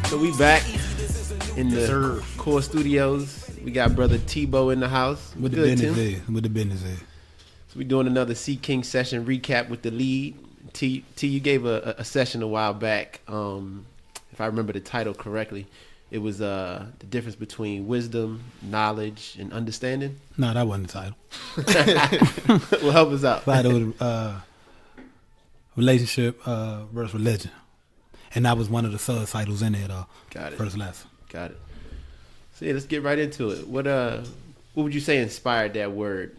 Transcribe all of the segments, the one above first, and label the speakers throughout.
Speaker 1: So we back in the Core Studios. We got brother Tebow in the house.
Speaker 2: With the business is.
Speaker 1: So we doing another Sea King session recap with the lead. T, you gave a session a while back. If I remember the title correctly, it was the difference between wisdom, knowledge, and understanding.
Speaker 2: No, that wasn't the title.
Speaker 1: Well, help us out.
Speaker 2: Relationship versus religion. And that was one of the subtitles in there,
Speaker 1: Got it.
Speaker 2: First lesson.
Speaker 1: Got it. So yeah, let's get right into it. What would you say inspired that word?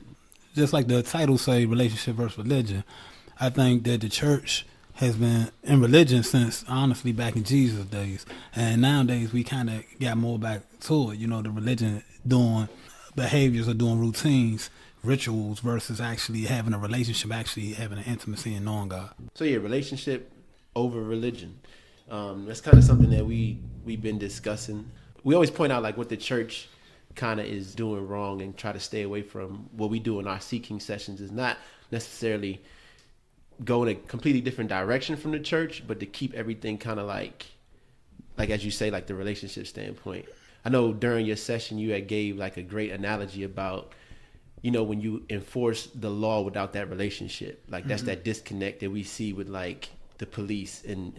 Speaker 2: Just like the title say, relationship versus religion, I think that the church has been in religion since, honestly, back in Jesus' days. And nowadays, we kind of got more back to it. You know, the religion doing behaviors or doing routines, rituals, versus actually having a relationship, actually having an intimacy and knowing God.
Speaker 1: So yeah, relationship over religion. That's kind of something that we've been discussing. We always point out like what the church kind of is doing wrong and try to stay away from. What we do in our seeking sessions is not necessarily go in a completely different direction from the church, but to keep everything kind of like as you say, like the relationship standpoint. I know during your session you had gave like a great analogy about, you know, when you enforce the law without that relationship, like that's that disconnect that we see with like the police and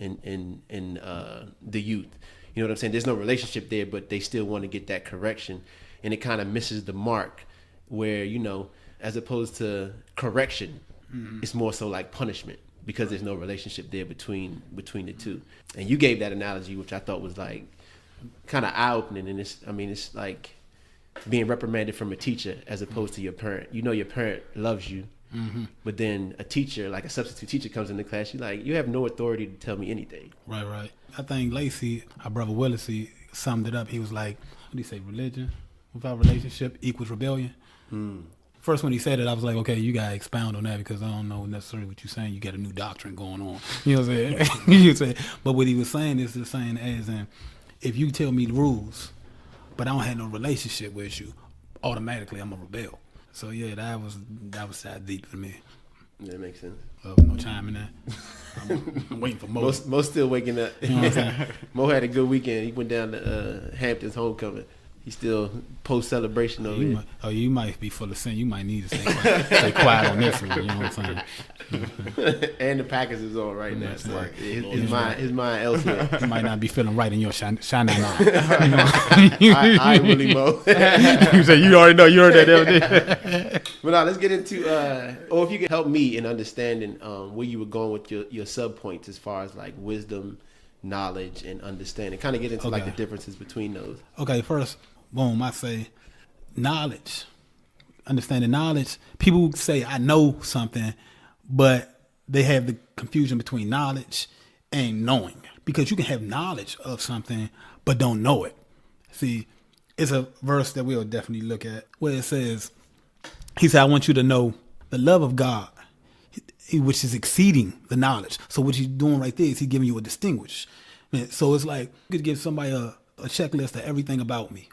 Speaker 1: the youth. You know what I'm saying? There's no relationship there, but they still want to get that correction, and it kind of misses the mark where, you know, as opposed to correction, it's more so like punishment because there's no relationship there between the two. And you gave that analogy, which I thought was like kind of eye-opening, and it's like being reprimanded from a teacher as opposed to your parent. You know your parent loves you, but then a teacher, like a substitute teacher, comes into class, you're like, you have no authority to tell me anything.
Speaker 2: Right. I think Lacey, our brother Willis, he summed it up. He was like, what do you say, religion without relationship equals rebellion? First when he said it, I was like, okay, you got to expound on that because I don't know necessarily what you're saying. You got a new doctrine going on. You know what I'm saying? But what he was saying is the same as in, if you tell me the rules, but I don't have no relationship with you, automatically I'm a rebel. So yeah, that was that deep for me.
Speaker 1: Yeah, that makes sense.
Speaker 2: No chime in there. I'm waiting for Mo.
Speaker 1: Mo's still waking up.
Speaker 2: You know what I'm saying?
Speaker 1: Mo had a good weekend. He went down to Hampton's homecoming. He's still post-celebration over here.
Speaker 2: You might be full of sin. You might need to stay quiet on this one. You know what I'm saying?
Speaker 1: And the Packers is on right now. So his mind elsewhere.
Speaker 2: You might not be feeling right in your shine eye.
Speaker 1: I really Mo.
Speaker 2: You say you already know. You heard that the other day.
Speaker 1: But now let's get into, or if you could help me in understanding where you were going with your sub-points as far as like wisdom, knowledge, and understanding. Kind of get into like the differences between those.
Speaker 2: Okay, first, boom, I say knowledge. Understanding knowledge. People say I know something, but they have the confusion between knowledge and knowing. Because you can have knowledge of something, but don't know it. See, it's a verse that we'll definitely look at where it says, he said, I want you to know the love of God, which is exceeding the knowledge. So what he's doing right there is he's giving you a distinguish. So it's like you could give somebody a checklist of everything about me,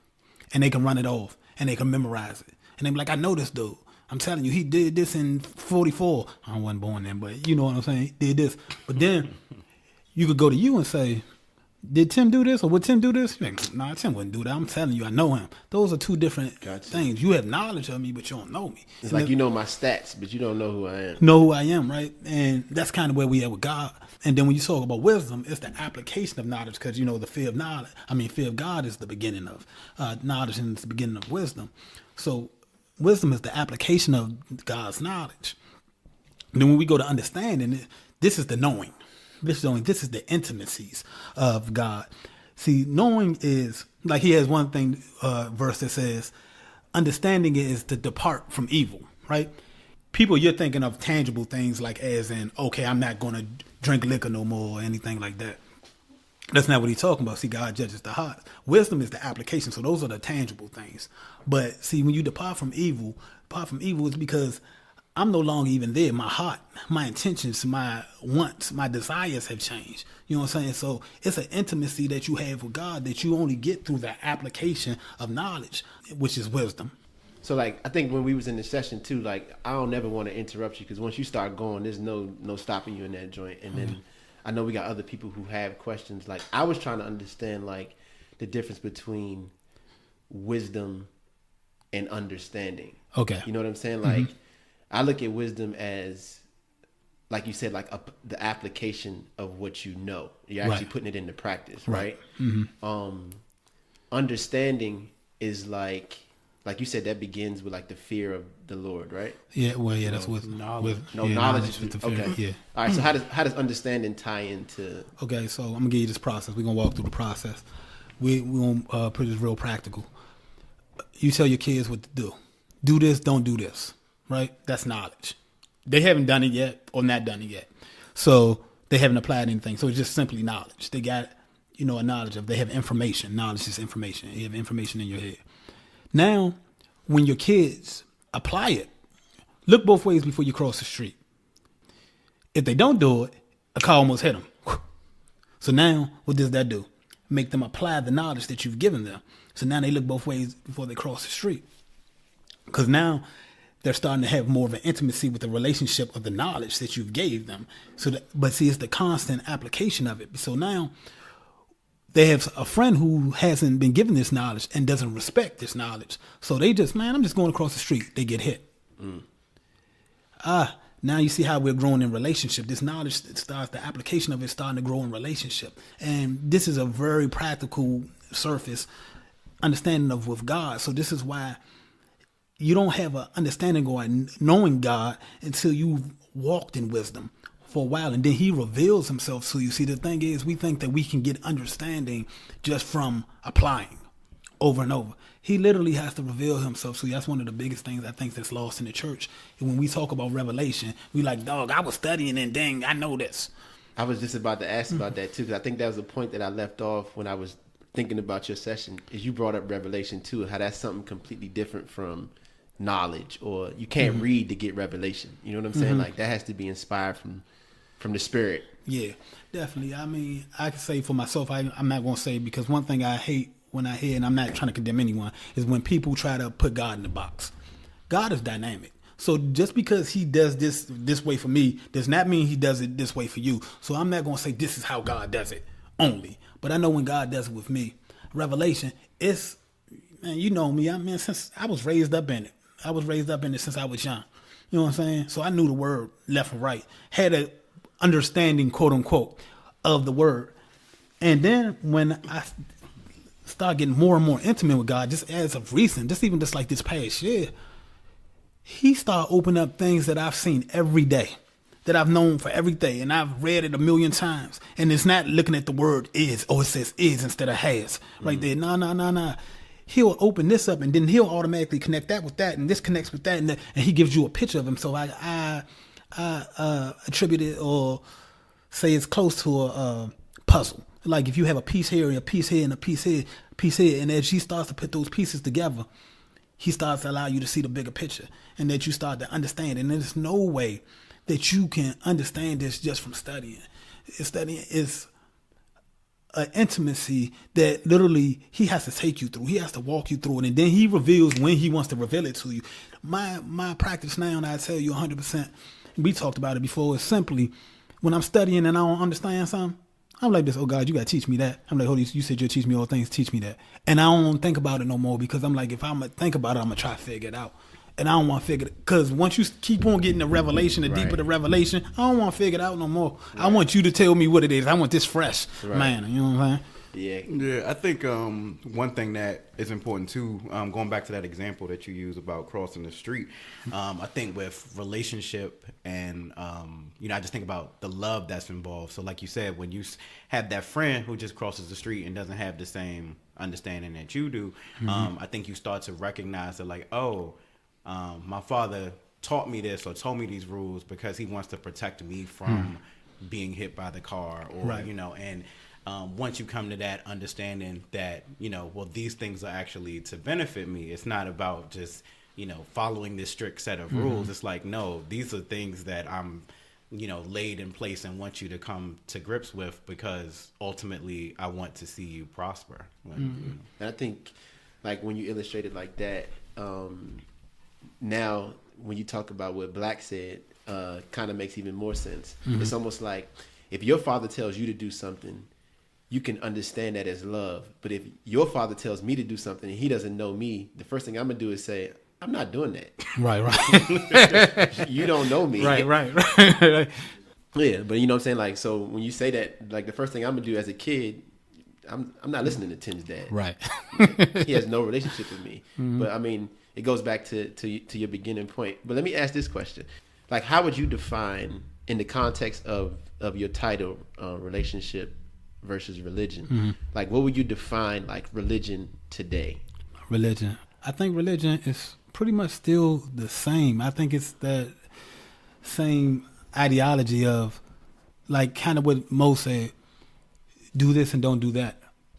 Speaker 2: and they can run it off, and they can memorize it. And they be like, I know this dude. I'm telling you, he did this in 44. I wasn't born then, but you know what I'm saying? He did this. But then you could go to you and say, did Tim do this or would Tim do this? You're like, nah, Tim wouldn't do that. I'm telling you, I know him. Those are two different things. You have knowledge of me, but you don't know me.
Speaker 1: It's like you know my stats, but you don't know who I am.
Speaker 2: Know who I am, right? And that's kind of where we are with God. And then when you talk about wisdom, it's the application of knowledge because, you know, the fear of knowledge. Fear of God is the beginning of knowledge and it's the beginning of wisdom. So wisdom is the application of God's knowledge. And then when we go to understanding, this is the knowing. This is the intimacies of God. See, knowing is, like he has one thing, verse that says, understanding is to depart from evil, right? People, you're thinking of tangible things like as in, okay, I'm not going to drink liquor no more or anything like that. That's not what he's talking about. See, God judges the heart. Wisdom is the application. So those are the tangible things. But see, when you depart from evil is because I'm no longer even there. My heart, my intentions, my wants, my desires have changed. You know what I'm saying? So it's an intimacy that you have with God that you only get through the application of knowledge, which is wisdom.
Speaker 1: So, like, I think when we was in the session, too, like, I don't never want to interrupt you because once you start going, there's no stopping you in that joint. And then I know we got other people who have questions. Like I was trying to understand like the difference between wisdom and understanding.
Speaker 2: Okay.
Speaker 1: You know what I'm saying? Like I look at wisdom as, like you said, like the application of what you know. You're actually putting it into practice, right? Understanding is like you said, that begins with like the fear of the Lord, right?
Speaker 2: Yeah, well, yeah, that's wisdom.
Speaker 1: Knowledge.
Speaker 2: Knowledge
Speaker 1: Is
Speaker 2: with the
Speaker 1: okay.
Speaker 2: fear. Yeah.
Speaker 1: All right. So how does understanding tie into?
Speaker 2: Okay, so I'm gonna give you this process. We're gonna walk through the process. We're gonna put this real practical. You tell your kids what to do. Do this, don't do this. Right? That's knowledge. They haven't done it yet or not done it yet. So they haven't applied anything. So it's just simply knowledge. They got, a knowledge of, they have information. Knowledge is information. You have information in your head. Now, when your kids apply it, look both ways before you cross the street. If they don't do it, a car almost hit them. So now, what does that do? Make them apply the knowledge that you've given them. So now they look both ways before they cross the street. Because now they're starting to have more of an intimacy with the relationship of the knowledge that you've gave them. But see, it's the constant application of it. So now they have a friend who hasn't been given this knowledge and doesn't respect this knowledge. So they just, I'm just going across the street. They get hit. Now you see how we're growing in relationship. This knowledge starts, the application of it starting to grow in relationship. And this is a very practical surface understanding of with God. So this is why you don't have an understanding or knowing God until you've walked in wisdom for a while, and then he reveals himself to you. See, the thing is, we think that we can get understanding just from applying over and over. He literally has to reveal himself. So that's one of the biggest things I think that's lost in the church. And when we talk about revelation, we like, dog, I was studying and dang, I know this.
Speaker 1: I was just about to ask about that too, because I think that was a point that I left off when I was thinking about your session, is you brought up revelation too, how that's something completely different from knowledge, or you can't read to get revelation. You know what I'm saying? Like that has to be inspired from the spirit.
Speaker 2: Yeah, definitely. I mean, I can say for myself, I'm not going to say, because one thing I hate when I hear, and I'm not trying to condemn anyone, is when people try to put God in the box. God is dynamic. So just because he does this way for me does not mean he does it this way for you. So I'm not going to say this is how God does it only. But I know when God does it with me, revelation, it's, man, you know me. I mean, since I was raised up in it. I was raised up in it since I was young. You know what I'm saying? So I knew the word left and right. Had a understanding, quote unquote, of the word. And then when I start getting more and more intimate with God, just as of recent, just like this past year, he started opening up things that I've seen every day, that I've known for every day, and I've read it 1,000,000 times. And it's not looking at the word is, or it says is instead of has. Right there. No. He'll open this up, and then he'll automatically connect that with that, and this connects with that, and he gives you a picture of him. So I attribute it, or say it's close to a puzzle. Like if you have a piece here and a piece here and a piece here, and as he starts to put those pieces together, he starts to allow you to see the bigger picture, and that you start to understand. And there's no way that you can understand this just from studying. Studying is an intimacy that literally he has to take you through. He has to walk you through it, and then he reveals when he wants to reveal it to you. My practice now, and I tell you 100%, we talked about it before, is simply when I'm studying and I don't understand something, I'm like this, oh God, you got to teach me that. I'm like, Holy, you said you'll teach me all things, teach me that. And I don't think about it no more, because I'm like, if I'm going to think about it, I'm going to try to figure it out. And I don't want to figure it, because once you keep on getting the revelation, the deeper the revelation, I don't want to figure it out no more. Right. I want you to tell me what it is. I want this fresh, man. You know what I'm saying?
Speaker 3: Yeah. I think one thing that is important too, going back to that example that you use about crossing the street, I think with relationship and I just think about the love that's involved. So like you said, when you have that friend who just crosses the street and doesn't have the same understanding that you do, I think you start to recognize that, like, my father taught me this or told me these rules because he wants to protect me from being hit by the car, or and once you come to that understanding that these things are actually to benefit me. It's not about just following this strict set of rules. It's like, no, these are things that I'm laid in place and want you to come to grips with, because ultimately I want to see you prosper.
Speaker 1: And I think, like, when you illustrate it like that, now when you talk about what Black said, kind of makes even more sense. It's almost like if your father tells you to do something, you can understand that as love. But if your father tells me to do something and he doesn't know me, the first thing I'm gonna do is say, I'm not doing that.
Speaker 2: Right.
Speaker 1: You don't know me.
Speaker 2: Right.
Speaker 1: Yeah, but you know what I'm saying? Like, so when you say that, like the first thing I'm gonna do as a kid, I'm not listening to Tim's dad.
Speaker 2: Right.
Speaker 1: He has no relationship with me. But I mean, it goes back to your beginning point. But let me ask this question: like, how would you define, in the context of your title, relationship versus religion? Like, what would you define like religion today?
Speaker 2: Religion. I think religion is pretty much still the same. I think it's that same ideology of, like, kind of what Mo said, do this and don't do that.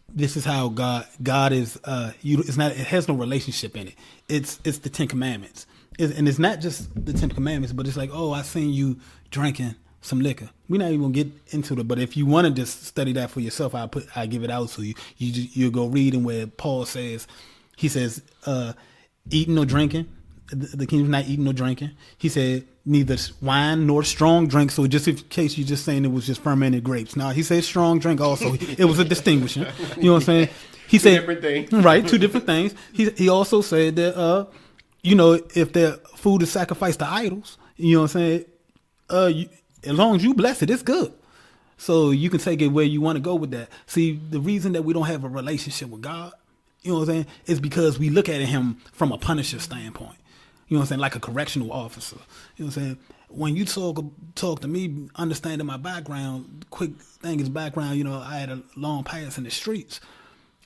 Speaker 2: This is how God is. It's not. It has no relationship in it. It's the Ten Commandments, and it's not just the Ten Commandments, but it's like, oh, I seen you drinking some liquor. We're not even gonna get into it, but if you want to just study that for yourself, I give it out to you. You go reading where Paul says, he says, eating or drinking. The kingdom's not eating or drinking. He said neither wine nor strong drink. So just in case you're just saying it was just fermented grapes. Now he said strong drink also. It was a distinguishing. You know what I'm saying? He said
Speaker 1: different things.
Speaker 2: Right, two different things. He also said that if their food is sacrificed to idols, you know what I'm saying? As long as you bless it, it's good. So you can take it where you want to go with that. See, the reason that we don't have a relationship with God, you know what I'm saying, is because we look at him from a punisher standpoint. You know what I'm saying? Like a correctional officer. You know what I'm saying? When you talk to me, understanding my background, quick thing is background, I had a long past in the streets.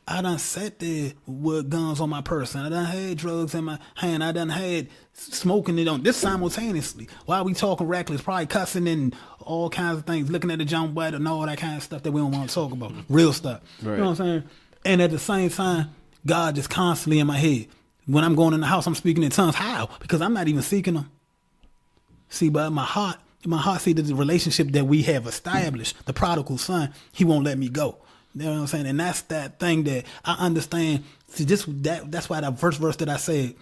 Speaker 2: I done sat there with guns on my person. I done had drugs in my hand. I done had smoking it on this simultaneously. While we talking reckless, probably cussing and all kinds of things, looking at the jump bite and all that kind of stuff that we don't want to talk about. Real stuff. Right. You know what I'm saying? And at the same time, God just constantly in my head. When I'm going in the house, I'm speaking in tongues. How? Because I'm not even seeking them. See, but my heart, see the relationship that we have established, the prodigal son, he won't let me go. You know what I'm saying? And that's that thing that I understand. See, that's why that first verse that I said,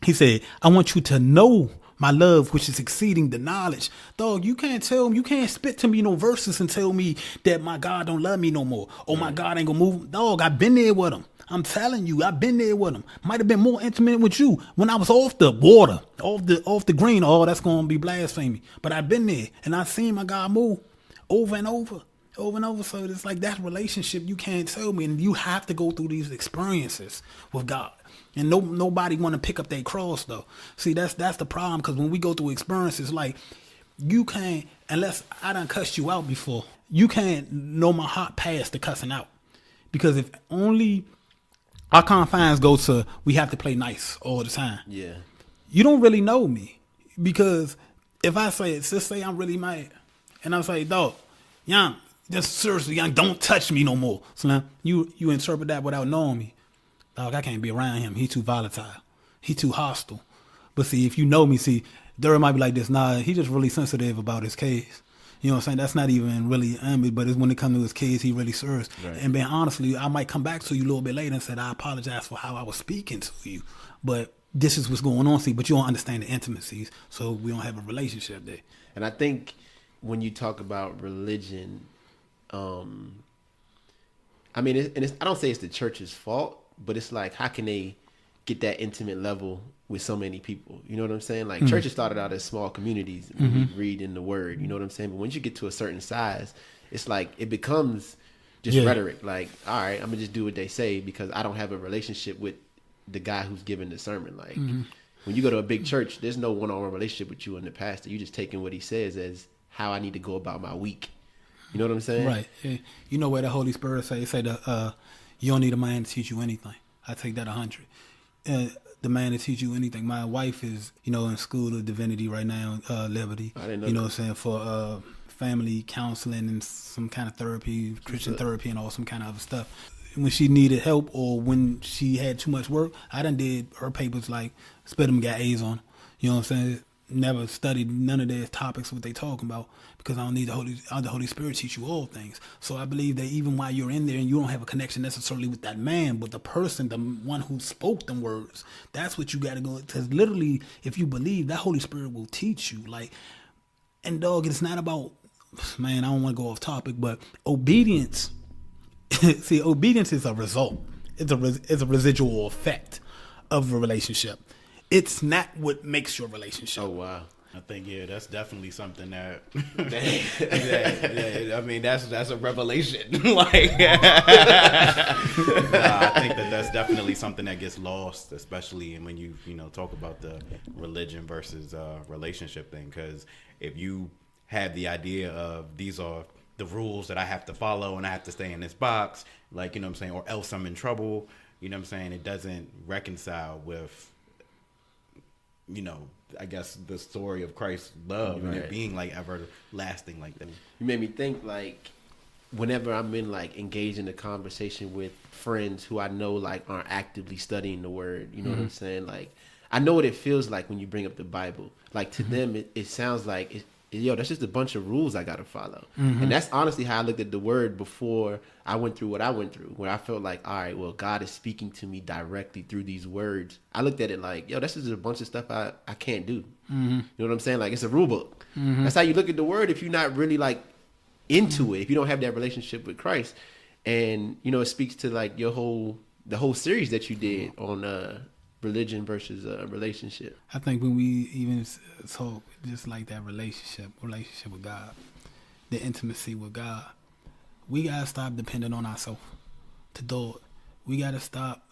Speaker 2: he said, I want you to know my love, which is exceeding the knowledge. Dog, you can't spit to me no verses and tell me that my God don't love me no more. Or my God ain't gonna move. Dog, I've been there with him. I'm telling you, I've been there with him. Might have been more intimate with you when I was off the water, off the green. Oh, that's gonna be blasphemy. But I've been there and I've seen my God move over and over. So it's like that relationship you can't tell me, and you have to go through these experiences with God. And nobody want to pick up their cross though. See, that's the problem, because when we go through experiences, like, you can't, unless I done cussed you out before, you can't know my heart past the cussing out. Because if only our confines go to we have to play nice all the time.
Speaker 1: Yeah. You
Speaker 2: don't really know me. Because if I say, just say I'm really mad, and I say, dog, young, just seriously, young, don't touch me no more. So now you interpret that without knowing me. Dog, I can't be around him. He too volatile. He too hostile. But see, if you know me, Durham might be like this. Nah, he just really sensitive about his case. You know what I'm saying? That's not even really me, but it's when it comes to his case, he really serves. Right. And being honestly, I might come back to you a little bit later and say, I apologize for how I was speaking to you. But this is what's going on, but you don't understand the intimacies, so we don't have a relationship there.
Speaker 1: And I think when you talk about religion, I mean, I don't say it's the church's fault, but it's like, how can they get that intimate level with so many people? You know what I'm saying? Like, churches started out as small communities when we read in the word, you know what I'm saying? But once you get to a certain size, it's like it becomes just rhetoric. Like, all right, I'm gonna just do what they say because I don't have a relationship with the guy who's giving the sermon. Like, when you go to a big church, there's no one-on-one relationship with you and the pastor. You're just taking what he says as how I need to go about my week. You know what I'm saying?
Speaker 2: Right. Yeah. You know where the Holy Spirit say you don't need a man to teach you anything. I take that 100. The man to teach you anything. My wife is, in school of divinity right now, Liberty.
Speaker 1: I didn't know.
Speaker 2: You know what I'm saying? For family counseling and some kind of therapy, Christian therapy, and all some kind of other stuff. When she needed help or when she had too much work, I done did her papers, like spit them, got A's on. You know what I'm saying? Never studied none of their topics, what they talking about, because I don't need the Holy Spirit to teach you all things. So I believe that even while you're in there and you don't have a connection necessarily with that man, but the person, the one who spoke them words, that's what you got to go. Because literally, if you believe, that Holy Spirit will teach you. Like, and dog, it's not about man, I don't want to go off topic, but obedience. See, obedience is a result. It's a residual effect of a relationship. It's not what makes your relationship.
Speaker 1: Oh wow.
Speaker 3: I think that's definitely something that. I mean, that's a revelation. Like, I think that's definitely something that gets lost, especially when you talk about the religion versus relationship thing. Because if you have the idea of these are the rules that I have to follow and I have to stay in this box, like, you know what I'm saying, or else I'm in trouble. You know what I'm saying? It doesn't reconcile with, I guess the story of Christ's love and it being like everlasting like that.
Speaker 1: You made me think, like, whenever I'm in like engaged in a conversation with friends who I know like aren't actively studying the word, you know what I'm saying? Like, I know what it feels like when you bring up the Bible. Like to them, it sounds like that's just a bunch of rules I gotta follow. And that's honestly how I looked at the word before I went through what I went through, where I felt like, all right, well, God is speaking to me directly through these words. I looked at it like, that's just a bunch of stuff I can't do. You know what I'm saying? Like, it's a rule book. That's how you look at the word if you're not really like into it, if you don't have that relationship with Christ. And, it speaks to like the whole series that you did on religion versus relationship.
Speaker 2: I think when we even talk just like that relationship with God, the intimacy with God, we gotta stop depending on ourselves to do it. We gotta stop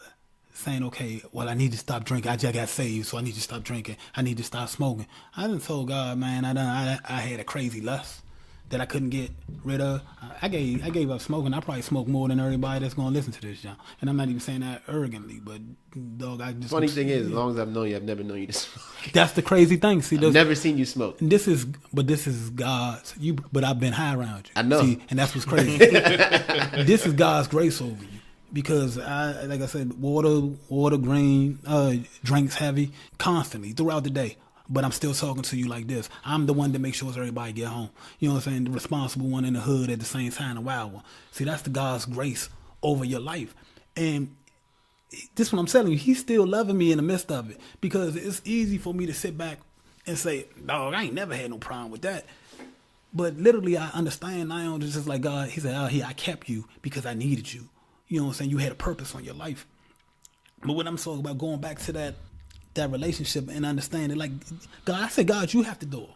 Speaker 2: saying, okay, well, I need to stop drinking. I just got saved, so I need to stop drinking. I need to stop smoking. I done told God, man, I had a crazy lust that I couldn't get rid of. I gave up smoking. I probably smoke more than everybody that's going to listen to this, John. And I'm not even saying that arrogantly, but dog, I just...
Speaker 1: Funny thing is, as long as I've known you, I've never known you to smoke.
Speaker 2: That's the crazy thing. See,
Speaker 1: I've never seen you smoke.
Speaker 2: This is God's... But I've been high around you.
Speaker 1: I know.
Speaker 2: See, and that's what's crazy. This is God's grace over you. Because, like I said, water, green, drinks heavy, constantly, throughout the day. But I'm still talking to you like this. I'm the one that makes sure everybody get home. You know what I'm saying? The responsible one in the hood at the same time, the wild one. See, that's the God's grace over your life. And this is what I'm telling you. He's still loving me in the midst of it. Because it's easy for me to sit back and say, dog, I ain't never had no problem with that. But literally, I understand now. It's just like God, he said, out here, I kept you because I needed you. You know what I'm saying? You had a purpose on your life. But when I'm talking about going back to that relationship and understanding, like, God, I said, God, you have to do it.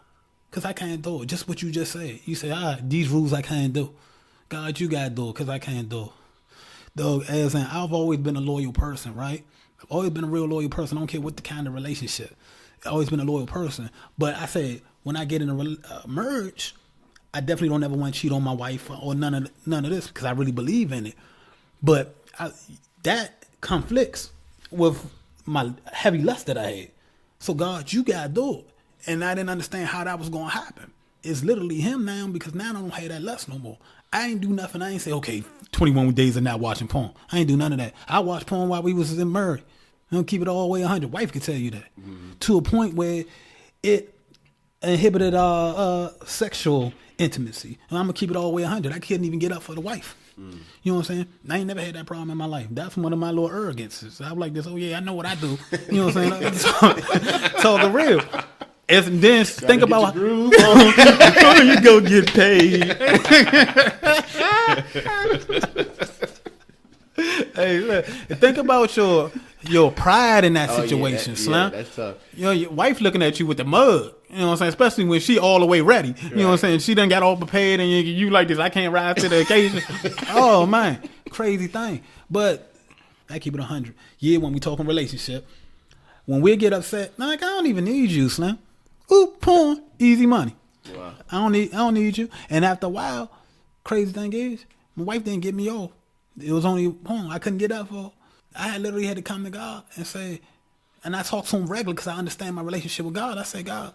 Speaker 2: Because I can't do it. Just what you just said. You say, these rules I can't do. God, you got to do it because I can't do it. Dog, as in, I've always been a loyal person, right? I've always been a real loyal person. I don't care what the kind of relationship. I've always been a loyal person. But I said, when I get in a merge, I definitely don't ever want to cheat on my wife or none of this because I really believe in it. But that conflicts with my heavy lust that I had. So God, you gotta do it. And I didn't understand how that was gonna happen. It's literally him now because now I don't have that lust no more. I ain't do nothing. I ain't say, okay, 21 days of not watching porn. I ain't do none of that. I watched porn while we was in Murray. I don't keep it all the way 100. Wife could tell you that. To a point where it inhibited sexual intimacy. And I'm gonna keep it all the way 100. I couldn't even get up for the wife. You know what I'm saying? I ain't never had that problem in my life. That's one of my little arrogances. I'm like this, oh yeah, I know what I do. You know what I'm saying? So the real. And then think about before you go get paid. Hey, look, think about your pride in that situation, Slim.
Speaker 1: Yeah, that's tough.
Speaker 2: Your wife looking at you with the mug. You know what I'm saying? Especially when she all the way ready. You know what I'm saying? She done got all prepared and you like this, I can't rise to the occasion. Oh, man. Crazy thing. But I keep it 100. Yeah, when we talking relationship, when we get upset, like, I don't even need you, Slim. Ooh, porn, easy money.
Speaker 1: Wow.
Speaker 2: I don't need you. And after a while, crazy thing is, my wife didn't get me off. It was only porn. I couldn't get up for. I literally had to come to God and say, and I talk to him regularly because I understand my relationship with God. I say, God,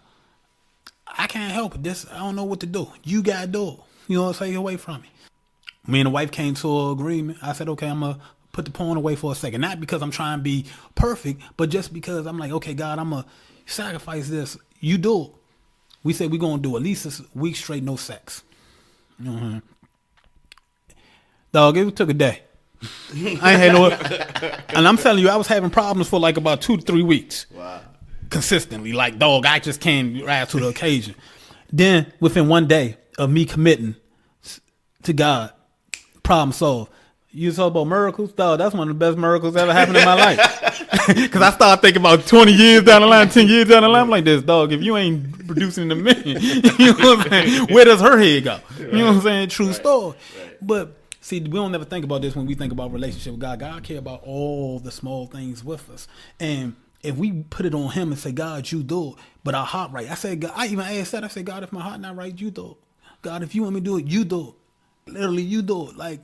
Speaker 2: I can't help it. I don't know what to do. You got to do it. You know what I'm saying? Get away from me. Me and the wife came to an agreement. I said, okay, I'm going to put the porn away for a second. Not because I'm trying to be perfect, but just because I'm like, okay, God, I'm going to sacrifice this. You do it. We said we're going to do at least a week straight, no sex. Mm-hmm. Dog, it took a day. I ain't had no, and I'm telling you, I was having problems for like about 2 to 3 weeks.
Speaker 1: Wow.
Speaker 2: Consistently, like, dog, I just can't rise to the occasion. Then within one day, of me committing to God, problem solved. You talk about miracles, dog. That's one of the best miracles ever happened in my life. Because I started thinking about 20 years down the line, 10 years down the line. I'm like, this dog, if you ain't producing in a minute, you know what I'm saying? Where does her head go? You know what I'm saying? True story. Right. But see, we don't never think about this when we think about relationship with God. God care about all the small things with us. And if we put it on him and say, God, you do it, but our heart right. I said, God, I even asked that. I said, God, if my heart not right, you do it. God, if you want me to do it, you do it. Literally, you do it. Like,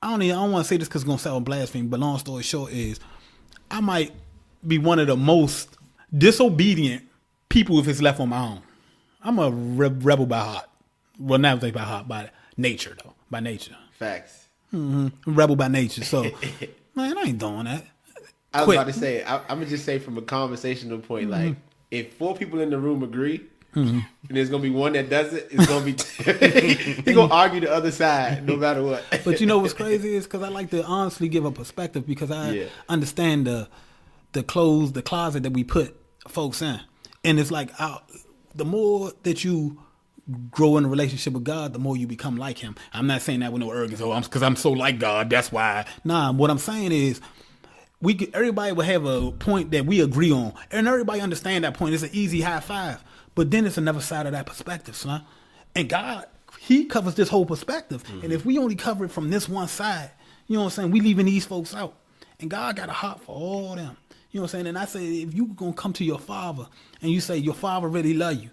Speaker 2: I don't want to say this because it's going to sound blasphemy, but long story short is I might be one of the most disobedient people if it's left on my own. I'm a rebel by heart. Well, not by heart, by nature, though. By nature.
Speaker 1: Facts.
Speaker 2: Mm-hmm. Rebel by nature. So, man, I ain't doing that.
Speaker 1: I was about to say, I'm going to just say from a conversational point, like, if 4 people in the room agree, and there's gonna be one that does it. It's gonna be he's gonna argue the other side no matter what.
Speaker 2: But you know what's crazy is because I like to honestly give a perspective because I understand the closet that we put folks in, and it's like the more that you grow in a relationship with God, the more you become like Him. I'm not saying that with no arrogance. Because I'm so like God. That's why. Nah, what I'm saying is. Everybody will have a point that we agree on, and everybody understand that point. It's an easy high five, but then it's another side of that perspective, son. And God, He covers this whole perspective, and if we only cover it from this one side, you know what I'm saying? We leaving these folks out, and God got a heart for all of them. You know what I'm saying? And I say, if you gonna come to your Father and you say your Father really love you,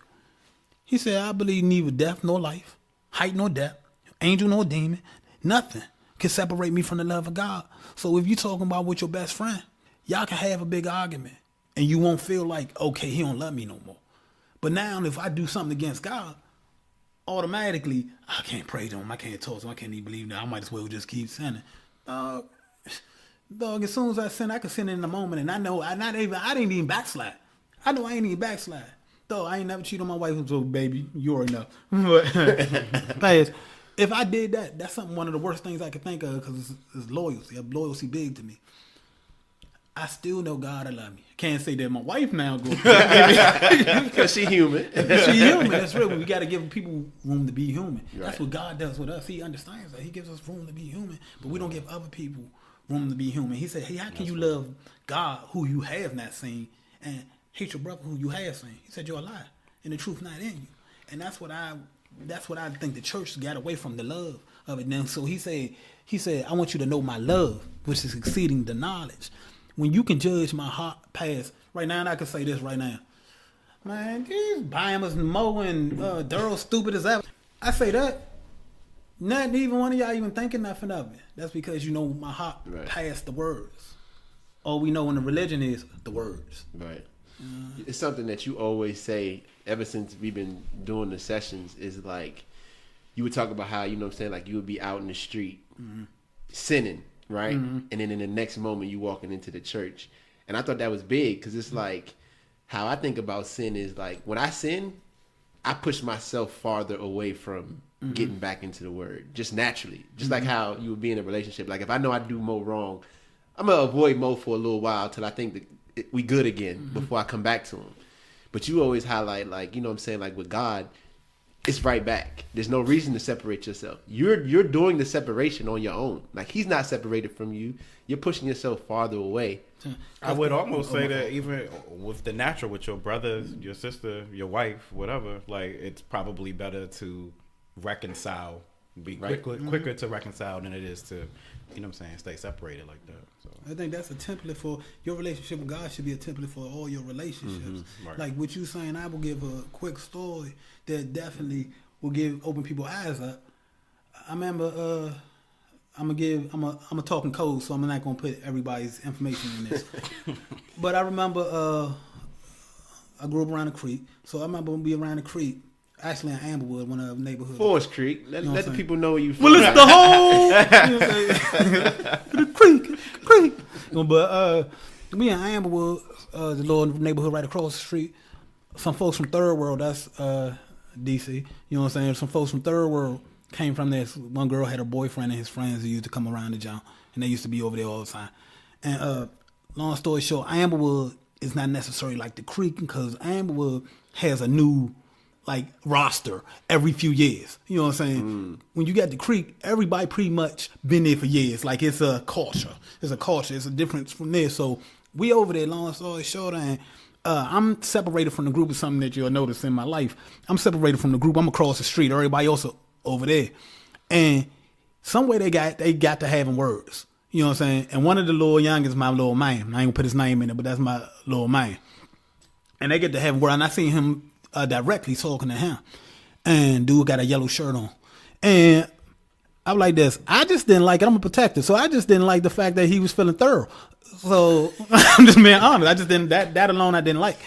Speaker 2: He said, I believe neither death nor life, height nor depth, angel nor demon, nothing can separate me from the love of God. So if you're talking about with your best friend, y'all can have a big argument and you won't feel like, okay, he don't love me no more. But now if I do something against God, automatically, I can't pray to him. I can't talk to him. I can't even believe that. I might as well just keep sinning. Dog, as soon as I sin, I can sin in a moment. And I know I didn't even backslide. I know I ain't even backslide. Though I ain't never cheated on my wife, so baby, you already know. But if I did that, that's one of the worst things I could think of because it's loyalty. Loyalty big to me. I still know God will love me. Can't say that my wife now goes
Speaker 1: because she human.
Speaker 2: She human. That's real. We got to give people room to be human.
Speaker 1: Right.
Speaker 2: That's what God does with us. He understands that. He gives us room to be human, but we don't give other people room to be human. He said, "Hey, how can you love God who you have not seen and hate your brother who you have seen?" He said, "You're a lie, and the truth not in you." And that's what I think the church got away from, the love of it. Now, so he said, I want you to know my love, which is exceeding the knowledge. When you can judge my heart past, right now, and I can say this right now, man, these Bimas and Mo and Daryl stupid as ever. I say that, not even one of y'all even thinking nothing of it. That's because you know my heart past the words. All we know in the religion is the words.
Speaker 1: Right. It's something that you always say ever since we've been doing the sessions is like, you would talk about how, you know what I'm saying, like you would be out in the street sinning, right? And then in the next moment you walking into the church. And I thought that was big because it's like, how I think about sin is like, when I sin, I push myself farther away from getting back into the word, just naturally. Just like how you would be in a relationship. Like if I know I do Mo wrong, I'm going to avoid Mo for a little while till I think that we good again before I come back to him. But you always highlight, like, you know what I'm saying, like with God, it's right back. There's no reason to separate yourself. You're doing the separation on your own. Like he's not separated from you. You're pushing yourself farther away.
Speaker 3: I would almost say that even with the natural, with your brother, your sister, your wife, whatever, like it's probably better to reconcile, be quicker to reconcile than it is to, you know what I'm saying, stay separated like that. So
Speaker 2: I think that's a template for your relationship with God. Should be a template for all your relationships.
Speaker 3: Right.
Speaker 2: Like what you saying, I will give a quick story that definitely will open people's eyes up. I remember I'm a talking code, so I'm not gonna put everybody's information in this. But I remember I grew up around the creek, so I remember when we around the creek. Actually, in Amblewood, one of the neighborhoods.
Speaker 1: Forest Creek. Let the people know where you from.
Speaker 2: Well, it's the whole the creek. But we in Amblewood, the little neighborhood right across the street. Some folks from Third World, that's DC. You know what I'm saying? Some folks from Third World came from there. One girl had a boyfriend and his friends who used to come around the joint, and they used to be over there all the time. And long story short, Amblewood is not necessarily like the creek because Amblewood has a new like roster every few years. You know what I'm saying? When you got the creek, everybody pretty much been there for years. Like it's a culture. It's a difference from there. So we over there, long story short, and I'm separated from the group. Is something that you'll notice in my life. I'm separated from the group. I'm across the street. Everybody else over there, and some way they got to having words. You know what I'm saying? And one of the little young is my little man. I ain't gonna put his name in it, but that's my little man. And they get to have word, and I seen him directly talking to him. And dude got a yellow shirt on. And I'm like this. I just didn't like it. I'm a protector, so I just didn't like the fact that he was feeling thorough. So I'm just being honest. I just didn't that alone I didn't like.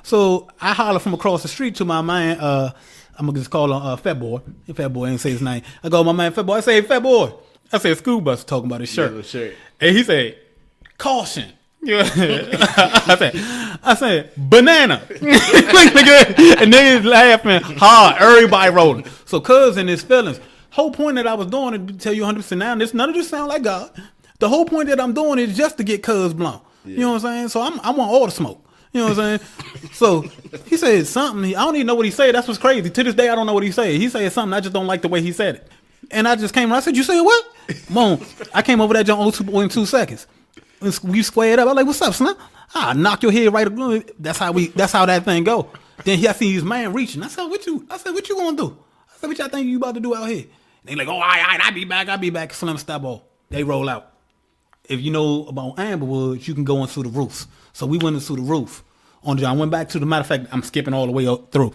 Speaker 2: So I holler from across the street to my man. I'm gonna just call him Fat Boy. Fat Boy ain't say his name. I go, my man Fat Boy. I say, Fat Boy. I said, School Bus talking about his shirt. And he said, caution. I said, banana. And then he's laughing hard. Everybody rolling. So cuz in his feelings. Whole point that I was doing, and to tell you 100% now, none of this sound like God. The whole point that I'm doing is just to get cuz blown. Yeah. You know what I'm saying? So I want all the smoke. You know what I'm saying? So he said something. I don't even know what he said. That's what's crazy. To this day, I don't know what he said. He said something. I just don't like the way he said it. And I just came around. I said, you said what? Boom. I came over that jump in 2 seconds. We squared up. I was like, what's up, son? I knock your head right up. That's how that thing go. Then I see his man reaching. I said, what you gonna do? I said, what y'all think you about to do out here? And they like, oh, all right, I'll be back. Slim stop all. They roll out. If you know about Amberwood, you can go into the roof. So we went into the roof. I went back to the matter of fact, I'm skipping all the way up through.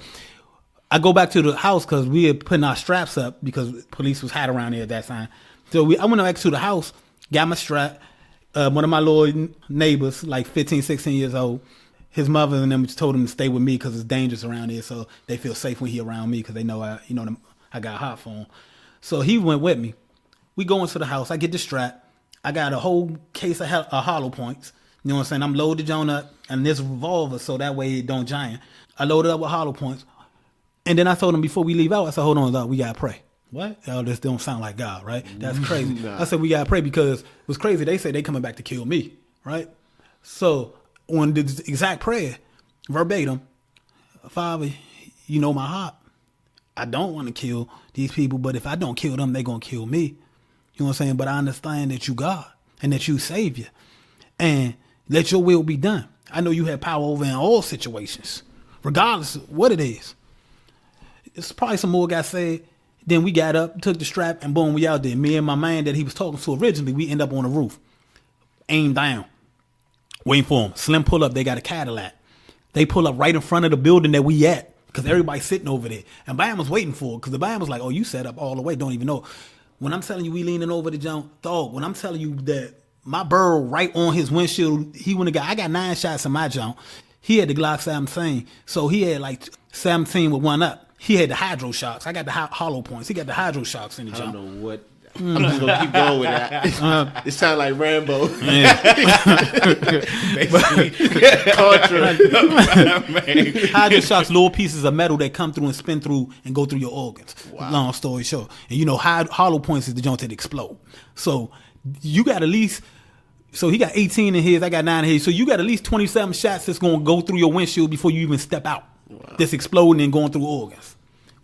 Speaker 2: I go back to the house because we had putting our straps up because police was hot around there at that time. So I went back to the house, got my strap. One of my little neighbors, like 15, 16 years old, his mother and them told him to stay with me because it's dangerous around here. So they feel safe when he around me because they know I got hot for him. So he went with me. We go into the house. I get the strap. I got a whole case of hollow points. You know what I'm saying? I'm loaded on up and this revolver so that way it don't giant. I loaded up with hollow points. And then I told him before we leave out, I said, hold on, dog, we got to pray. What? Oh, this don't sound like God, right? That's crazy. Nah. I said, we got to pray because it was crazy. They say they coming back to kill me, right? So on the exact prayer, verbatim, Father, you know my heart. I don't want to kill these people, but if I don't kill them, they going to kill me. You know what I'm saying? But I understand that you God and that you Savior. And let your will be done. I know you have power over in all situations, regardless of what it is. It's probably some more got said. Then we got up, took the strap, and boom, we out there. Me and my man that he was talking to originally, we end up on the roof. Aim down. Waiting for him. Slim pull up, they got a Cadillac. They pull up right in front of the building that we at, because everybody's sitting over there. And Bam was waiting for it, because the Bam was like, oh, you set up all the way, don't even know. When I'm telling you we leaning over the jump, dog, when I'm telling you that my burrow right on his windshield, I got 9 shots in my jump. He had the Glock 17, so he had like 17 with one up. He had the hydro shocks. I got the hollow points. He got the hydro shocks in the jump.
Speaker 1: I don't know what. I'm just gonna keep going with that. It sounds like Rambo.
Speaker 2: Hydro shocks, little pieces of metal that come through and spin through and go through your organs. Wow. Long story short, and you know, hollow points is the joint that explode. So you got at least. So he got 18 in his. I got 9 in his. So you got at least 27 shots that's gonna go through your windshield before you even step out. Wow. That's exploding and going through organs.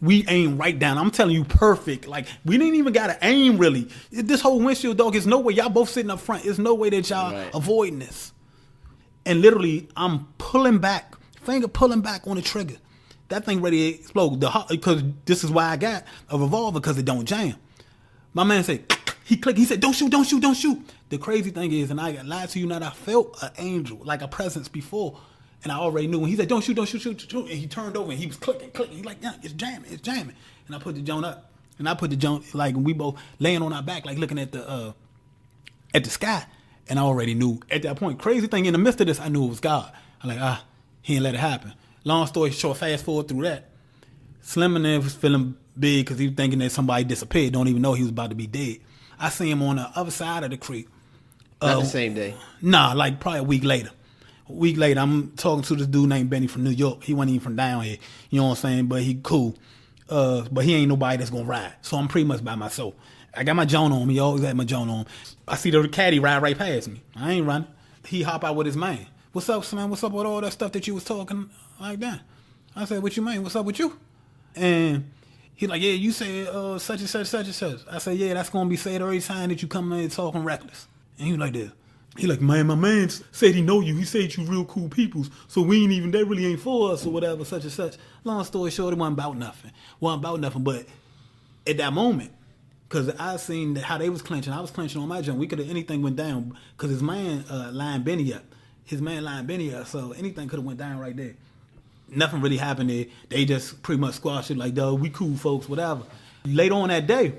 Speaker 2: We aim right down. I'm telling you, perfect. Like, we didn't even got to aim, really. This whole windshield, dog, there's no way. Y'all both sitting up front. There's no way that y'all avoiding this. And literally, I'm pulling back, finger pulling back on the trigger. That thing ready to explode. Because this is why I got a revolver, because it don't jam. My man said, he clicked. He said, don't shoot, don't shoot, don't shoot. The crazy thing is, and I got lied to you not, I felt an angel, like a presence before. And I already knew. When he said, don't shoot, don't shoot, shoot, shoot. And he turned over and he was clicking. He's like, yeah, it's jamming, it's jamming. And I put the joint up. And I put the joint, like, we both laying on our back, like looking at the sky. And I already knew at that point. Crazy thing, in the midst of this, I knew it was God. I'm like, he didn't let it happen. Long story short, fast forward through that. Slim and them was feeling big because he was thinking that somebody disappeared. Don't even know he was about to be dead. I see him on the other side of the creek.
Speaker 1: Not the same day?
Speaker 2: Nah, like probably a week later. A week later, I'm talking to this dude named Benny from New York. He wasn't even from down here. You know what I'm saying? But he cool. But he ain't nobody that's going to ride. So I'm pretty much by myself. I got my Joan on me. He always had my Joan on. I see the caddy ride right past me. I ain't running. He hop out with his man. What's up, man? What's up with all that stuff that you was talking like that? I said, what you mean? What's up with you? And he like, yeah, you said such and such, such and such. I said, yeah, that's gonna be said every time that you come in talking reckless. And he was like this. He like, man, my man said he know you. He said you real cool peoples. So we ain't even, that really ain't for us or whatever, such and such. Long story short, it wasn't about nothing. But at that moment, because I seen how they was clenching, I was clenching on my jump. We could have, anything went down because his man lined Benny up. So anything could have went down right there. Nothing really happened there. They just pretty much squashed it like, dog, we cool folks, whatever. Later on that day,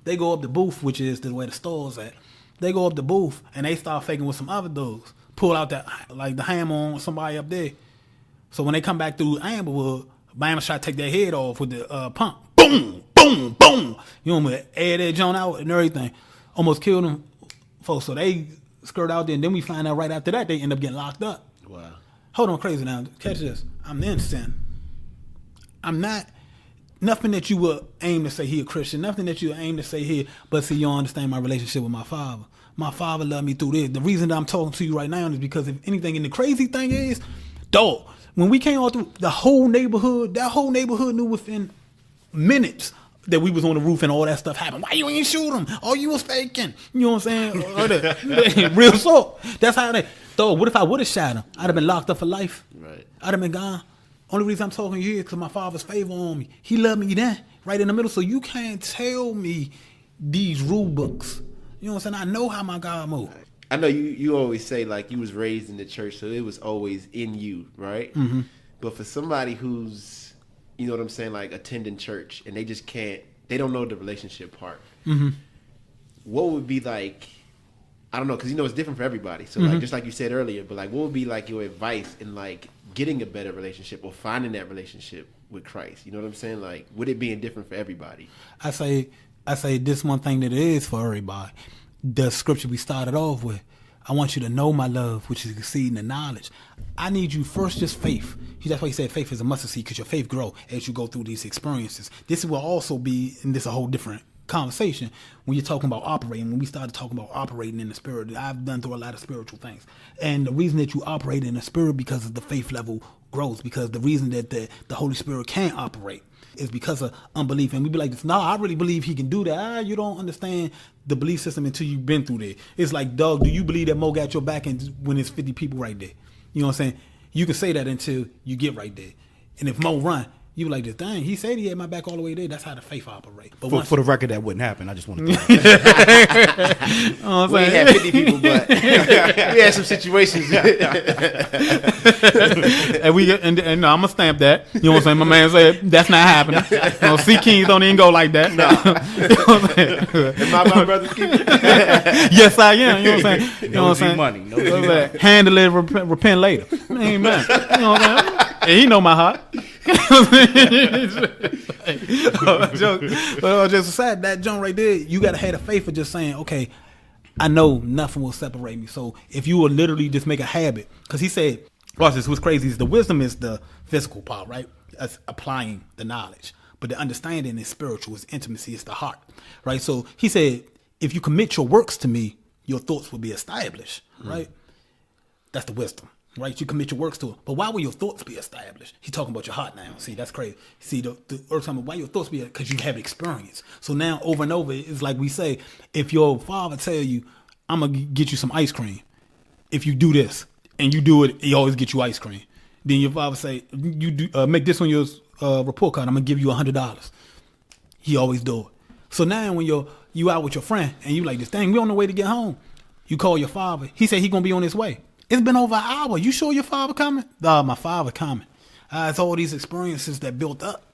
Speaker 2: they go up the booth, which is where the store's at. They go up the booth and they start faking with some other dudes. Pull out that, like the hammer on somebody up there. So when they come back through Amberwood, Bama try to take their head off with the pump. Boom, boom, boom. You know, air that joint out and everything. Almost killed them folks. So they skirt out there, and then we find out right after that they end up getting locked up.
Speaker 1: Wow.
Speaker 2: Hold on, crazy now. Catch this. I'm innocent. I'm not. Nothing that you would aim to say he a Christian. Nothing that you would aim to say here. But see, you don't understand my relationship with my father. My father loved me through this. The reason that I'm talking to you right now is because if anything, and the crazy thing is, dog, when we came all through, that whole neighborhood knew within minutes that we was on the roof and all that stuff happened. Why you ain't shoot him? Oh, you was faking. You know what I'm saying? Real talk. That's how they, dog, what if I would have shot him? I'd have been locked up for life.
Speaker 1: Right.
Speaker 2: I'd have been gone. Only reason I'm talking here is because my father's favor on me. He loved me then, right in the middle. So you can't tell me these rule books. You know what I'm saying? I know how my God moves.
Speaker 1: I know you always say like you was raised in the church, so it was always in you, right? Mm-hmm. But for somebody who's, you know what I'm saying, like attending church and they just can't, they don't know the relationship part. Mm-hmm. What would be like, I don't know, because you know it's different for everybody. So like just like you said earlier, but like what would be like your advice in like getting a better relationship or finding that relationship with Christ? You know what I'm saying? Like, would it being different for everybody?
Speaker 2: I say this one thing that it is for everybody. The scripture we started off with. I want you to know my love, which is exceeding the knowledge. I need you first, just faith. That's why he said faith is a mustard seed, because your faith grow as you go through these experiences. This will also be, and this is a whole different conversation, when you're talking about operating. When we started talking about operating in the spirit, I've done through a lot of spiritual things. And the reason that you operate in the spirit because of the faith level grows, because the reason that the Holy Spirit can't operate is because of unbelief. And we be like this, no, I really believe he can do that. You don't understand the belief system until you've been through there. It's like, Doug, do you believe that Mo got your back and when there's 50 people right there? You know what I'm saying? You can say that until you get right there. And if Mo run, you be like this, dang, he said he had my back all the way there. That's how the faith operates. But
Speaker 3: for the record, that wouldn't happen. I just want to
Speaker 1: We ain't had 50 people, but we had some situations.
Speaker 2: and I'm gonna stamp that. You know what I'm saying? My man said that's not happening. You know, C Kings don't even go like that.
Speaker 1: No. You know what I'm saying? Am I my brother's keeper?
Speaker 2: Yes, I am. You know what I'm saying? You know what I'm saying?
Speaker 3: Money. No G money.
Speaker 2: Handle it, repent later. Amen. You know what I'm saying? And he know my heart. Just aside, that jump right there, you gotta have the faith of just saying, okay, I know nothing will separate me. So if you will literally just make a habit, because he said, watch this, what's crazy is the wisdom is the physical part, right? That's applying the knowledge. But the understanding is spiritual, it's intimacy, it's the heart, right? So he said, if you commit your works to me, your thoughts will be established, right? That's the wisdom. Right, you commit your works to it. But why will your thoughts be established? He's talking about your heart now. See, that's crazy. See, the earth time, why your thoughts be? Because you have experience. So now, over and over, it's like we say, if your father tell you, "I'm gonna get you some ice cream," if you do this and you do it, he always get you ice cream. Then your father say, "You do make this on your report card. I'm gonna give you $100." He always do it. So now, when you out with your friend and you like this thing, we on the way to get home. You call your father. He said he gonna be on his way. It's been over an hour. You sure your father coming? My father coming. It's all these experiences that built up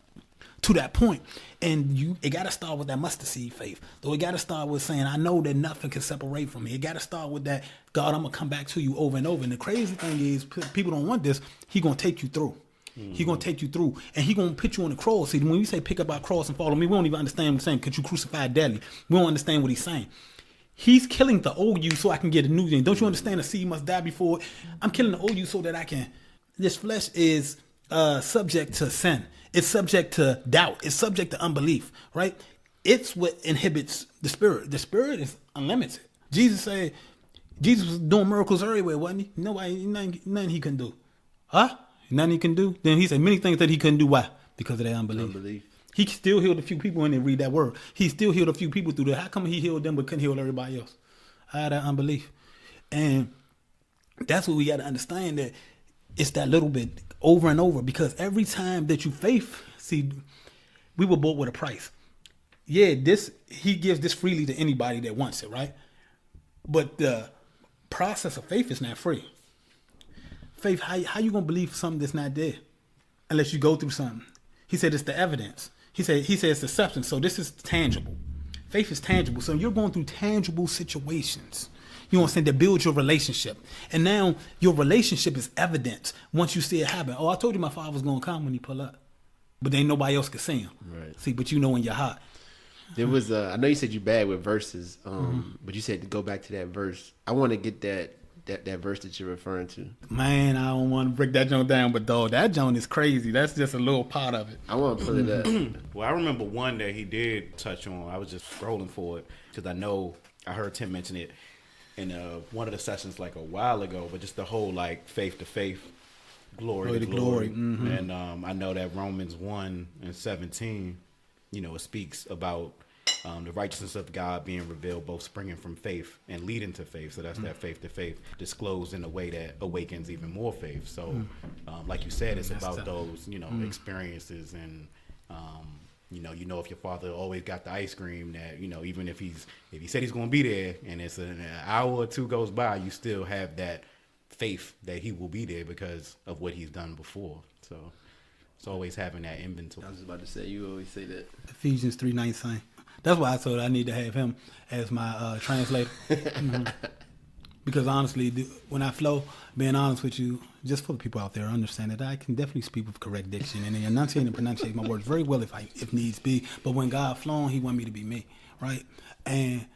Speaker 2: to that point. And it got to start with that mustard seed faith. So it got to start with saying, I know that nothing can separate from me. It got to start with that, God, I'm going to come back to you over and over. And the crazy thing is, people don't want this. He going to take you through. He going to take you through. And he going to put you on the cross. See, when we say pick up our cross and follow me, we don't even understand what he's saying, because you crucified daily. We don't understand what he's saying. He's killing the old you so I can get a new you. Don't you understand the seed must die before? I'm killing the old you so that I can. This flesh is subject to sin. It's subject to doubt. It's subject to unbelief, right? It's what inhibits the spirit. The spirit is unlimited. Jesus said, Jesus was doing miracles everywhere, wasn't he? Nobody, nothing he couldn't do. Huh? Nothing he can do? Then he said many things that he couldn't do. Why? Because of that unbelief. He still healed a few people when they read that word. He still healed a few people through that. How come he healed them but couldn't heal everybody else? I had that unbelief. And that's what we got to understand, that it's that little bit over and over, because every time that you faith, see, we were bought with a price. Yeah, he gives this freely to anybody that wants it, right? But the process of faith is not free. Faith, how you going to believe something that's not there unless you go through something? He said it's the evidence. He said it's the substance. So this is tangible. Faith is tangible. So you're going through tangible situations. You know what I'm saying? That build your relationship. And now your relationship is evidence once you see it happen. Oh, I told you my father was going to come when he pull up. But ain't nobody else could see him.
Speaker 1: Right.
Speaker 2: See, but you know in your heart.
Speaker 1: There was I know you said you bad with verses, but you said to go back to that verse. I want to get that verse that you're referring to.
Speaker 2: Man, I don't want to break that joint down, but dog, that joint is crazy. That's just a little part of it.
Speaker 1: I want to pull it up.
Speaker 3: Well, I remember one that he did touch on. I was just scrolling for it because I know I heard Tim mention it in one of the sessions like a while ago, but just the whole like faith to faith, glory to glory.
Speaker 2: Mm-hmm.
Speaker 3: And I know that Romans 1:17, it speaks about the righteousness of God being revealed, both springing from faith and leading to faith. So that's that faith to faith disclosed in a way that awakens even more faith. So like you said, it's
Speaker 2: That's
Speaker 3: about
Speaker 2: tough.
Speaker 3: those, experiences and, if your father always got the ice cream, that, even if he said he's going to be there and it's an hour or two goes by, you still have that faith that he will be there because of what he's done before. So it's always having that inventory.
Speaker 1: I was about to say, you always say that.
Speaker 2: Ephesians 3:19. That's why I told I need to have him as my translator. Because honestly, when I flow, being honest with you, just for the people out there, understand that I can definitely speak with correct diction and enunciate and pronunciate my words very well if needs be. But when God flowing, he want me to be me, right? And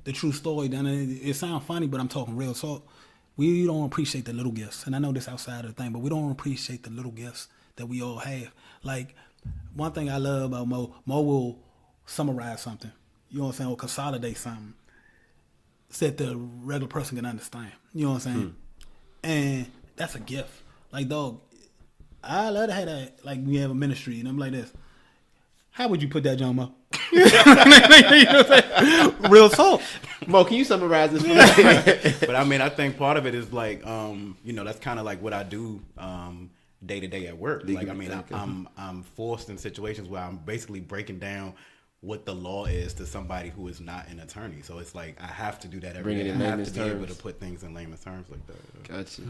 Speaker 2: the true story, then it sounds funny, but I'm talking real talk. We don't appreciate the little gifts. And I know this outside of the thing, but we don't appreciate the little gifts that we all have. Like, one thing I love about Mo will summarize something, you know what I'm saying, or consolidate something so that the regular person can understand. You know what I'm saying? And that's a gift. Like, dog, I love to have that, like, we have a ministry and I'm like this. How would you put that, John Mo? You know what I'm saying? Real talk.
Speaker 1: Mo, can you summarize this for me?
Speaker 3: But I mean, I think part of it is like, that's kind of like what I do day to day at work. Like, I mean, I'm forced in situations where I'm basically breaking down what the law is to somebody who is not an attorney. So it's like I have to do that every day. I have to be able to put things in layman's terms like that.
Speaker 1: Gotcha.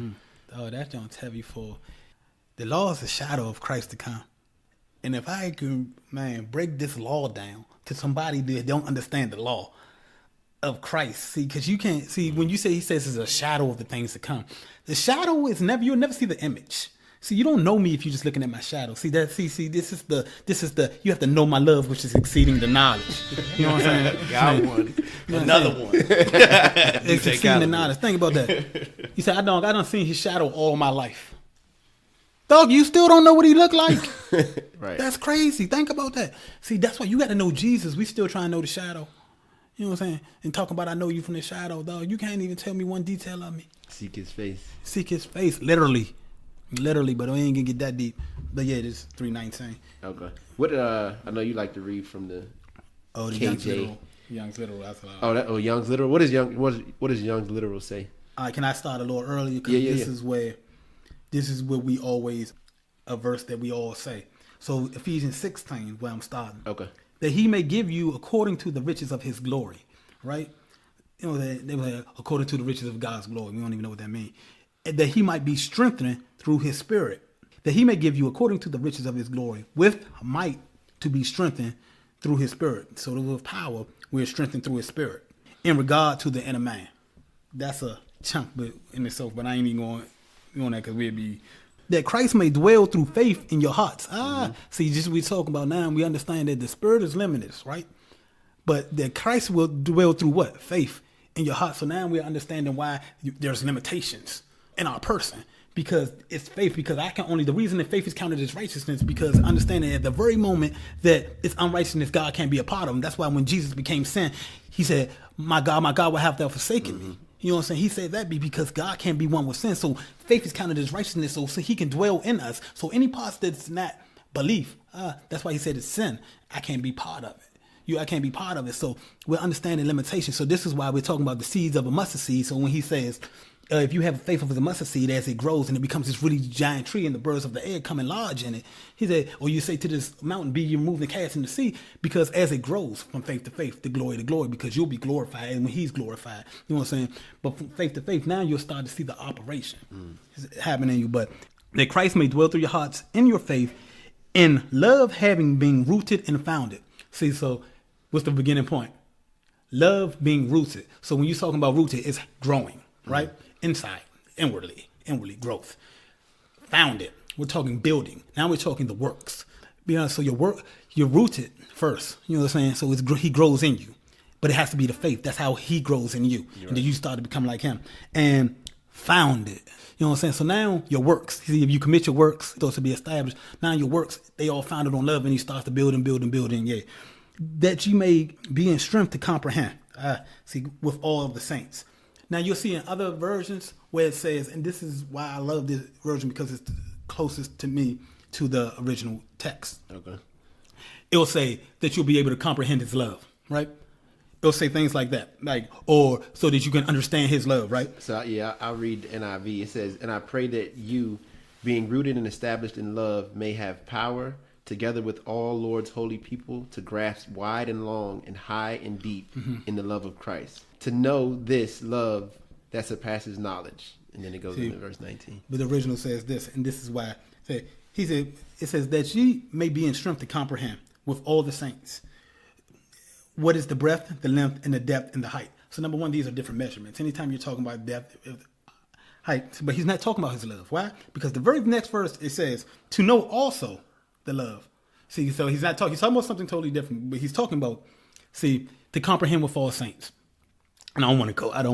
Speaker 2: Oh, that joint's heavy for the law is a shadow of Christ to come. And if I can, break this law down to somebody that don't understand the law of Christ, see, because you can't see when you say he says it's a shadow of the things to come. The shadow is you'll never see the image. See, you don't know me if you're just looking at my shadow. See this is the you have to know my love, which is exceeding the knowledge. You know what I'm saying?
Speaker 3: Got one. Another one.
Speaker 2: It's exceeding the knowledge. Think about that. You said, I done seen his shadow all my life. Dog, you still don't know what he looked like.
Speaker 1: Right.
Speaker 2: That's crazy. Think about that. See, that's why you got to know Jesus. We still trying to know the shadow. You know what I'm saying? And talking about I know you from the shadow, dog. You can't even tell me one detail of me.
Speaker 1: Seek his face.
Speaker 2: Seek his face, literally, but I ain't gonna get that deep. But yeah, this is 3:19.
Speaker 1: Okay. What I know you like to read from the
Speaker 2: the
Speaker 1: KJ.
Speaker 2: Young's literal. That's
Speaker 1: Young's literal. What does Young's literal say?
Speaker 2: All right, can I start a little earlier? Because this is where we always a verse that we all say. So Ephesians 16, where I'm starting.
Speaker 1: Okay.
Speaker 2: That he may give you according to the riches of his glory, right? You know that they were according to the riches of God's glory. We don't even know what that means. That he might be strengthened through his spirit. That he may give you according to the riches of his glory with might to be strengthened through his spirit. So with power, we're strengthened through his spirit. In regard to the inner man. That's a chunk in itself, but I ain't even going on that because we'd be... That Christ may dwell through faith in your hearts. See, just we talking about now, we understand that the spirit is limitless, right? But that Christ will dwell through what? Faith in your heart. So now we're understanding why there's limitations in our person. Because it's faith. Because the reason that faith is counted as righteousness, because understanding at the very moment that it's unrighteousness, God can't be a part of them. That's why when Jesus became sin, he said, my God, why have thou forsaken me? You know what I'm saying? He said that because God can't be one with sin. So faith is counted as righteousness so he can dwell in us. So any parts that's not belief, That's why he said it's sin. I can't be part of it. I can't be part of it. So we're understanding limitations. So this is why we're talking about the seeds of a mustard seed. So when he says, if you have faith of a mustard seed, as it grows and it becomes this really giant tree and the birds of the air come and lodge in it, he said, or you say to this mountain, be removed and cast in the sea, because as it grows from faith to faith, the glory to glory, because you'll be glorified and when he's glorified, you know what I'm saying? But from faith to faith, now you'll start to see the operation happening in you. But that Christ may dwell through your hearts in your faith, in love having been rooted and founded. See, so what's the beginning point? Love being rooted. So when you're talking about rooted, it's growing, right? Inside, inwardly growth. Founded. We're talking building. Now we're talking the works. Be honest, so you're rooted first. You know what I'm saying? So he grows in you. But it has to be the faith. That's how he grows in you. And then you start to become like him. And founded. You know what I'm saying? So now your works, see, if you commit your works, those to be established. Now your works, they all founded on love, and you start to build and build and build, and yeah. That you may be in strength to comprehend. See, with all of the saints. Now you'll see in other versions where it says, and this is why I love this version because it's the closest to me to the original text.
Speaker 1: Okay.
Speaker 2: It'll say that you'll be able to comprehend his love, right? It'll say things like that, or so that you can understand his love, right?
Speaker 1: So yeah, I'll read NIV. It says, "And I pray that you, being rooted and established in love, may have power, together with all Lord's holy people, to grasp wide and long and high and deep in the love of Christ. To know this love that surpasses knowledge." And then it goes into verse 19.
Speaker 2: But the original says this, and this is why. He said, it says that ye may be in strength to comprehend with all the saints what is the breadth, the length, and the depth, and the height. So number one, these are different measurements. Anytime you're talking about depth, height, but he's not talking about his love. Why? Because the very next verse, it says, to know also the love. See, so he's talking about something totally different, but he's talking about, to comprehend with all saints. And I don't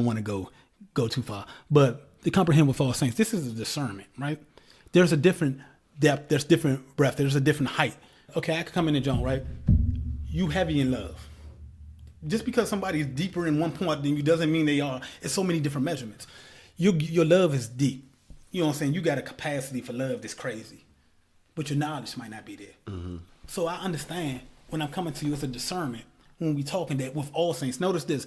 Speaker 2: want to go too far, but to comprehend with all saints, this is a discernment, right? There's a different depth, there's different breadth, there's a different height. Okay, I could come in and John, right? You heavy in love. Just because somebody is deeper in one point than you doesn't mean they are. It's so many different measurements. Your love is deep. You know what I'm saying? You got a capacity for love that's crazy, but your knowledge might not be there. Mm-hmm. So I understand when I'm coming to you as a discernment, when we talking that with all saints. Notice this.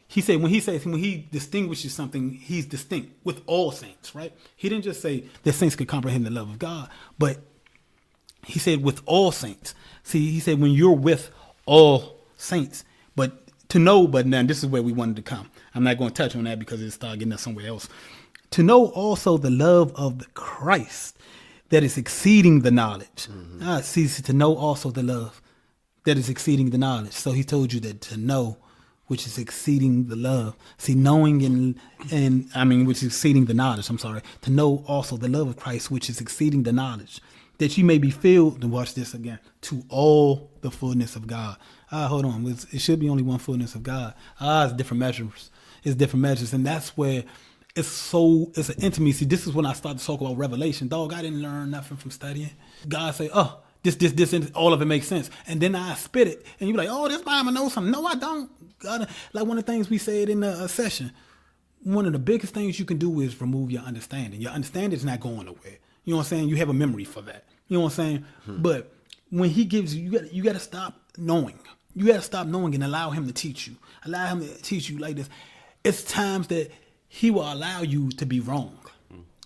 Speaker 2: He said when he distinguishes something, he's distinct with all saints, right? He didn't just say that saints could comprehend the love of God, but he said with all saints. See, he said when you're with all saints, but to know, but now this is where we wanted to come. I'm not going to touch on that because it started getting us somewhere else. To know also the love of the Christ that is exceeding the knowledge. Mm-hmm. To know also the love that is exceeding the knowledge. So he told you that to know, which is exceeding the love. See, knowing which is exceeding the knowledge. I'm sorry. To know also the love of Christ, which is exceeding the knowledge, that you may be filled, and watch this again, to all the fullness of God. Hold on. It should be only one fullness of God. It's different measures. It's different measures. And that's where it's an intimacy. This is when I start to talk about revelation. Dog, I didn't learn nothing from studying. God say, this, and all of it makes sense. And then I spit it. And you be like, this Bible knows something. No, I don't. God, like one of the things we said in the session, one of the biggest things you can do is remove your understanding. Your understanding is not going nowhere. You know what I'm saying? You have a memory for that. You know what I'm saying? But when he gives you got to stop knowing. You got to stop knowing and allow him to teach you. Allow him to teach you like this. It's times that he will allow you to be wrong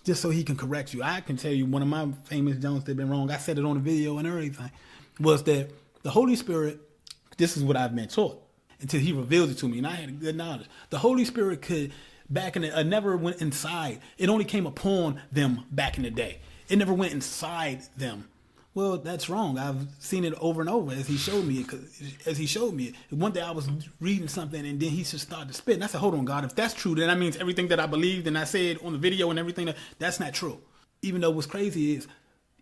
Speaker 2: just so he can correct you. I can tell you one of my famous Jones that been wrong. I said it on the video and everything. Was that the Holy Spirit, this is what I've been taught until he revealed it to me. And I had a good knowledge. The Holy Spirit could, back in the, never went inside. It only came upon them back in the day. It never went inside them. Well, that's wrong. I've seen it over and over as he showed me it. One day I was reading something and then he just started to spit. And I said, hold on, God, if that's true, then that means everything that I believed and I said on the video and everything, that's not true. Even though what's crazy is,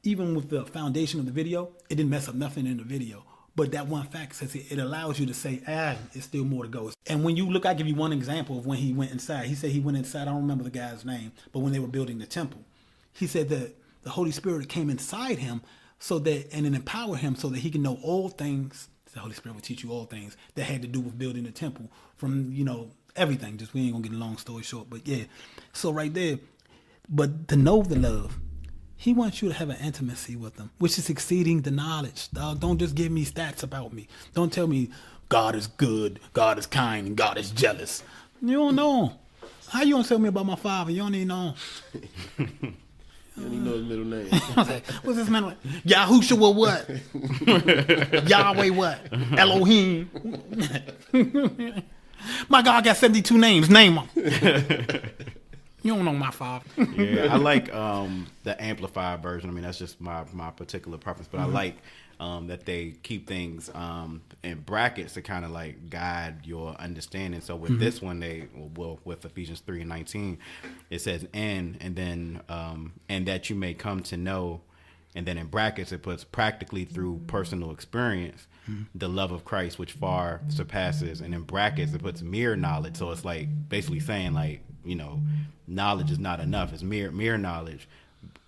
Speaker 2: even with the foundation of the video, it didn't mess up nothing in the video. But that one fact says it allows you to say, it's still more to go. And when you look, I give you one example of when he went inside. He said he went inside, I don't remember the guy's name, but when they were building the temple, he said that the Holy Spirit came inside him and then empower him so that he can know all things. The Holy Spirit will teach you all things that had to do with building the temple from, everything. Just, we ain't gonna get a long story short, but yeah. So right there, but to know the love, He wants you to have an intimacy with him, which is exceeding the knowledge. Dog, don't just give me stats about me. Don't tell me God is good, God is kind, and God is jealous. You don't know him. How you gonna tell me about my father? You don't even know him.
Speaker 1: You don't even know his middle name.
Speaker 2: I was like, what's his middle name? Yahushua what? Yahweh what? Elohim. My God got 72 names. Name them. You don't know my father.
Speaker 3: Yeah, I like the amplified version. I mean, that's just my particular preference, but I like that they keep things in brackets to kind of like guide your understanding. So with this one, with Ephesians 3:19, it says and then and that you may come to know, and then in brackets it puts practically through personal experience the love of Christ, which far surpasses, and in brackets it puts mere knowledge. So it's like basically saying like, you know, knowledge is not enough. It's mere knowledge,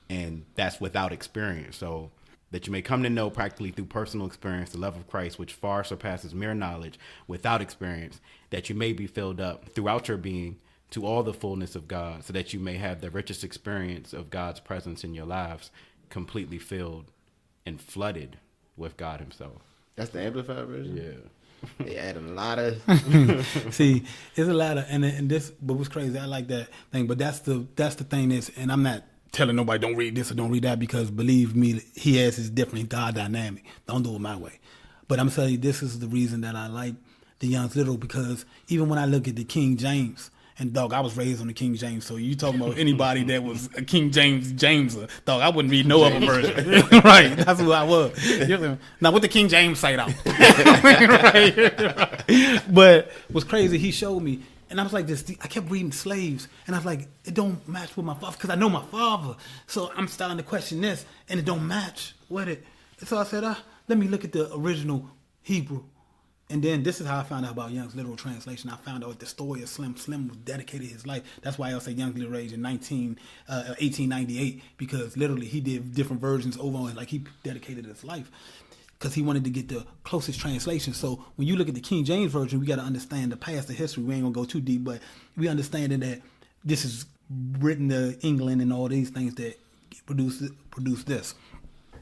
Speaker 3: and that's without experience. So that you may come to know practically through personal experience the love of Christ, which far surpasses mere knowledge without experience, that you may be filled up throughout your being to all the fullness of God, so that you may have the richest experience of God's presence in your lives, completely filled and flooded with God himself.
Speaker 1: That's the amplified version?
Speaker 3: Yeah.
Speaker 1: They add a lot of...
Speaker 2: See, it's a lot of, and this, but what's crazy, I like that thing, but that's the thing is, and I'm not telling nobody don't read this or don't read that, because believe me, he has his different God dynamic. Don't do it my way. But I'm telling you, this is the reason that I like the Young's Literal, because even when I look at the King James, and dog, I was raised on the King James, so you talking about anybody that was a King Jameser, dog, I wouldn't read no other version. Right, that's who I was. Now, what the King James say though? Right. But what's crazy, he showed me, and I was like, I kept reading Slaves, and I was like, it don't match with my father, because I know my father. So I'm starting to question this, and it don't match with it. So I said, let me look at the original Hebrew. And then this is how I found out about Young's Literal Translation. I found out the story of Slim. Slim was dedicated his life. That's why I'll say Young's Literal Age in 1898, because literally he did different versions over on it. Like he dedicated his life because he wanted to get the closest translation. So when you look at the King James Version, we got to understand the past, the history. We ain't going to go too deep, but we understand that this is written to England and all these things that produced this.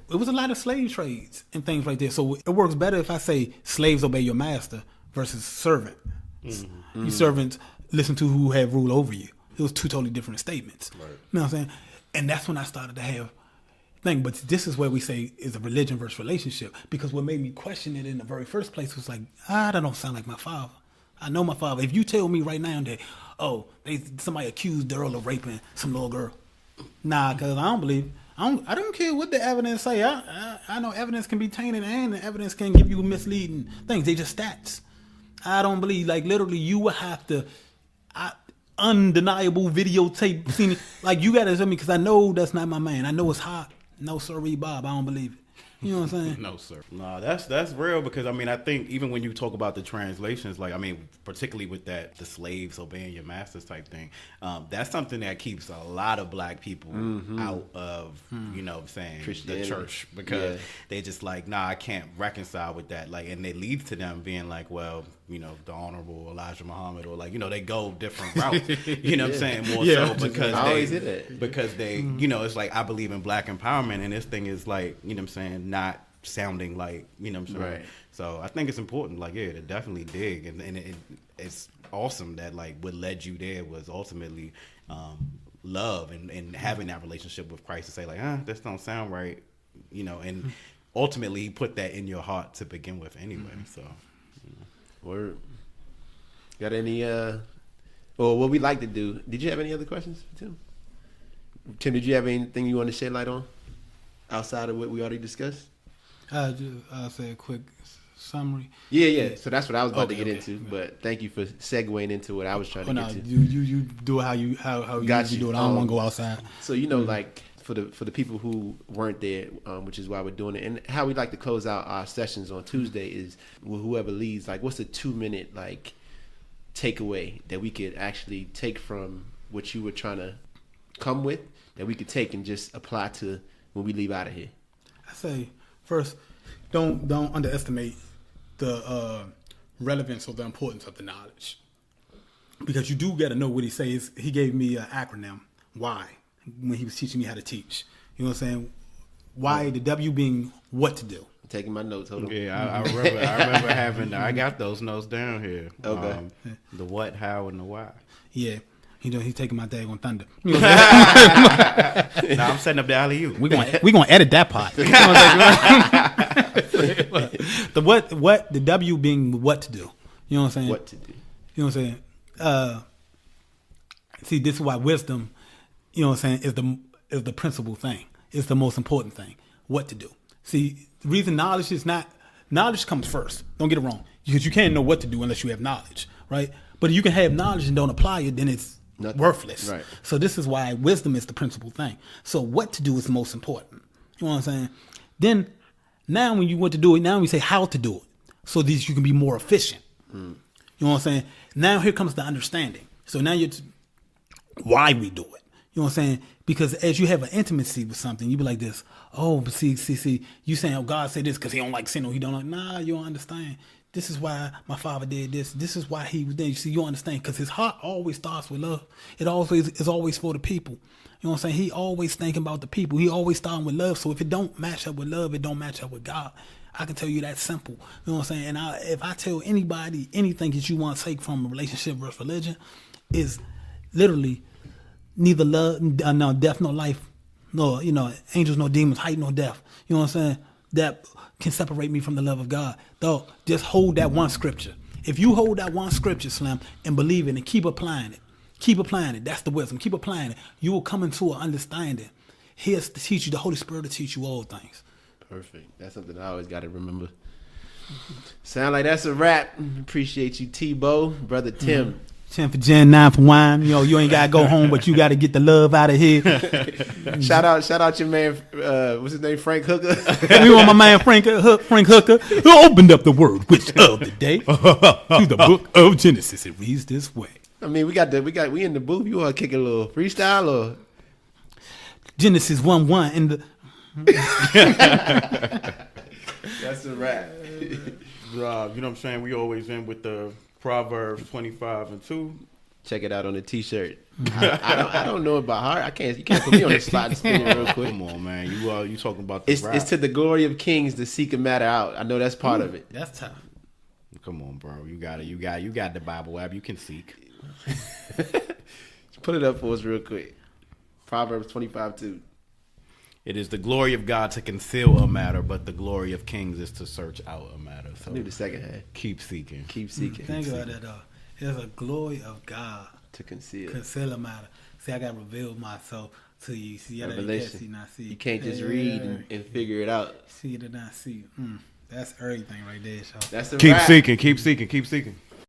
Speaker 2: It was a lot of slave trades and things like that. So it works better if I say slaves obey your master versus servant. Mm-hmm. You servants listen to who have rule over you. It was two totally different statements. Right. You know what I'm saying? And that's when I started to have thing. But this is where we say is a religion versus relationship, because what made me question it in the very first place was like, that don't sound like my father. I know my father. If you tell me right now that, somebody accused Daryl of raping some little girl, nah, because I don't believe it. I don't care what the evidence say. I know evidence can be tainted and the evidence can give you misleading things. They just stats. I don't believe, like literally you would have to undeniable videotape scene. Like you got to tell me, because I know that's not my man. I know it's hot. No sirree, Bob. I don't believe it. You know what I'm saying?
Speaker 3: No, sir. No, that's real, because I mean, I think even when you talk about the translations, like, I mean, particularly with that, the slaves obeying your masters type thing, that's something that keeps a lot of black people out of, you know what I'm saying, the church, because they just like, nah, I can't reconcile with that. Like, and it leads to them being like, well, you know, the Honorable Elijah Muhammad, or like, you know, they go different routes, you know what I'm saying? More so because they, you know, it's like, I believe in black empowerment, and this thing is like, you know what I'm saying, not sounding like, you know what I'm saying? Right. So I think it's important, like, to definitely dig, and it's awesome that like what led you there was ultimately love and having that relationship with Christ, to say like, this don't sound right, you know, and ultimately he put that in your heart to begin with anyway. So
Speaker 1: Word. Got any or what we like to do, did you have any other questions, Tim? Did you have anything you want to shed light on outside of what we already discussed?
Speaker 2: I'll say a quick summary.
Speaker 1: Yeah. So that's what I was about to get into. But thank you for segueing into what I was trying to get to.
Speaker 2: You do it how you usually do it. I don't want to go outside.
Speaker 1: So you know, like for the people who weren't there, which is why we're doing it, and how we like to close out our sessions on Tuesday is whoever leads. Like, what's a 2-minute like takeaway that we could actually take from what you were trying to come with, that we could take and just apply to when we leave out of here?
Speaker 2: I say, first, don't underestimate the relevance or the importance of the knowledge, because you do got to know what he says. He gave me an acronym, WHY, when he was teaching me how to teach. You know what I'm saying? Why the W being what to do.
Speaker 1: I'm taking my notes. Hold on.
Speaker 3: Yeah, I remember having. I got those notes down here.
Speaker 1: Okay.
Speaker 3: The what, how, and the why.
Speaker 2: Yeah. He's taking my daggone thunder. You know what I'm saying?
Speaker 3: Now I'm setting up the alley-oop.
Speaker 2: we gonna edit that part. You know what I'm saying? The W being what to do. You know what I'm saying?
Speaker 1: What to do.
Speaker 2: You know what I'm saying? See, this is why wisdom, you know what I'm saying, is the principal thing. It's the most important thing. What to do. See, the reason knowledge comes first. Don't get it wrong. Because you can't know what to do unless you have knowledge, right? But if you can have knowledge and don't apply it, then it's
Speaker 1: Nothing.
Speaker 2: worthless.
Speaker 1: Right.
Speaker 2: So this is why wisdom is the principal thing. So what to do is the most important. You know what I'm saying? Then, now when you want to do it, now we say how to do it. So that you can be more efficient. You know what I'm saying? Now here comes the understanding. So now you're why we do it. You know what I'm saying? Because as you have an intimacy with something, you be like this. Oh, but see. You saying, oh, God said this because he don't like sin or he don't like. Nah, you don't understand. This is why my father did this. This is why he was there. You see, you understand? Because his heart always starts with love. It always is always for the people. You know what I'm saying? He always thinking about the people. He always starting with love. So if it don't match up with love, it don't match up with God. I can tell you that simple. You know what I'm saying? And if I tell anybody anything that you want to take from a relationship versus religion, is literally neither love, no death, no life, no, angels, no demons, height, no depth. You know what I'm saying? That can separate me from the love of God. Though, just hold that one scripture. If you hold that one scripture, Slim, and believe it and keep applying it, that's the wisdom. Keep applying it. You will come into an understanding. Here's to teach you, the Holy Spirit to teach you all things.
Speaker 1: Perfect. That's something I always got to remember. Sound like that's a wrap. Appreciate you, T-Bo. Brother Tim.
Speaker 2: 10 for gin, 9 for wine. You ain't got to go home, but you got to get the love out of here.
Speaker 1: Shout out your man, what's his name, Frank Hooker.
Speaker 2: We want my man Frank Hooker, who opened up the word which of the day to the book of Genesis. It reads this way.
Speaker 1: I mean, we in the booth. You want to kick a little freestyle or
Speaker 2: Genesis 1:1 in the.
Speaker 1: That's a wrap.
Speaker 3: Rob, you know what I'm saying? We always end with the Proverbs 25:2.
Speaker 1: Check it out on the T-shirt. I don't know about heart. You can't put me on the spot and spin it real quick.
Speaker 3: Come on, man. You talking about the
Speaker 1: It's to the glory of kings to seek a matter out. I know that's part of it.
Speaker 2: That's tough.
Speaker 3: Come on, bro. You got it. You got the Bible app. You can seek.
Speaker 1: Put it up for us real quick. Proverbs 25:2.
Speaker 3: It is the glory of God to conceal a matter, but the glory of kings is to search out a matter. So
Speaker 1: I knew the second half.
Speaker 3: keep seeking.
Speaker 1: Keep seeking.
Speaker 2: Think about that though. There's a glory of God
Speaker 1: To conceal.
Speaker 2: conceal a matter. See, I got to reveal myself to you. See, I
Speaker 1: Revelation.
Speaker 2: see, not see.
Speaker 1: You can't just read and figure it out.
Speaker 2: See it and not see. That's everything right there, y'all.
Speaker 1: That's a
Speaker 3: Keep
Speaker 1: wrap.
Speaker 3: seeking. Keep seeking. Keep seeking.